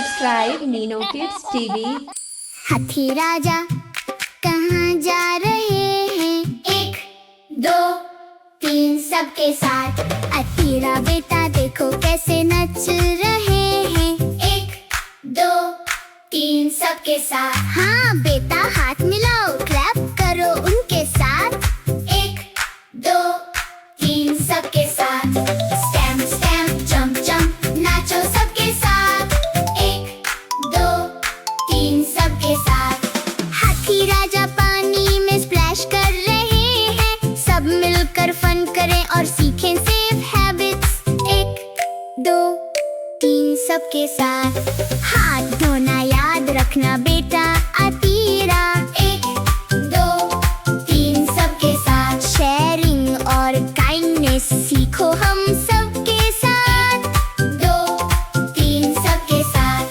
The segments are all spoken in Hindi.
subscribe Nino Kids TV। हाथी राजा कहाँ जा रहे हैं? 1, 2, 3 सबके साथ। अतीरा बेटा देखो कैसे नच रहे हैं। 1, 2, 3 सबके साथ। हाँ बेटा हाथ मिलाओ, क्लैप करो उनके साथ। 1, 2, 3 सबके साथ। स्टैम्प स्टैम्प जंप जंप नाचो सबके साथ। 1, 2, 3 सबके साथ। हाथी राजा पानी में स्प्लैश कर रहे हैं। सब मिलकर फन करें और सीखें सेफ हैबिट्स। 1, 2, 3 सबके साथ। हाथ धोना याद रखना बेटा अतीरा। 1, 2, 3 सबके साथ। शेयरिंग और काइंडनेस सीखो हम सबके साथ। 2, 3 सबके साथ।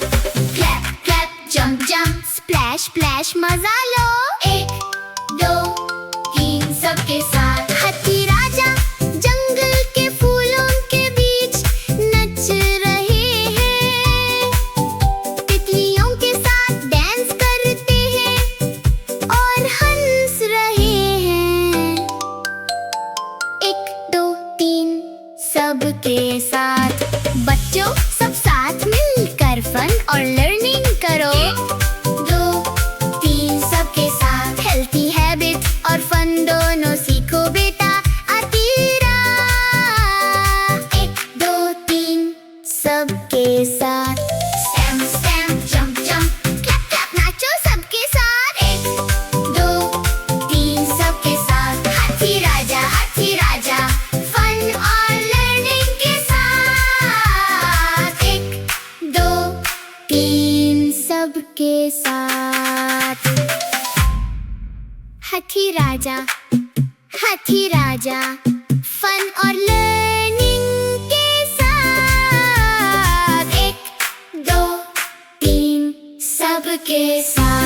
Clap clap jump jump splash splash मजा लो। 1, 2, 3 सबके साथ। हाथी राजा जंगल के फूलों के बीच नच रहे हैं। तितलियों के साथ डांस करते हैं और हंस रहे हैं। 1, 2, 3 सबके साथ। बच्चों सब साथ मिलकर फन और लर्निंग करो। 2, 3 सबके साथ। हेल्थी हैबिट और फन दोनों सीखो बेटा अतीरा। 1, 2, 3 सबके साथ। Stamp stamp jump jump clap clap नाचो सबके साथ। 1, 2, 3 सबके साथ। हाथी राजा फन और लर्निंग के साथ। 1, 2, 3 सबके साथ। हाथी राजा फन और लर्निंग के साथ। 1, 2, 3 सबके साथ।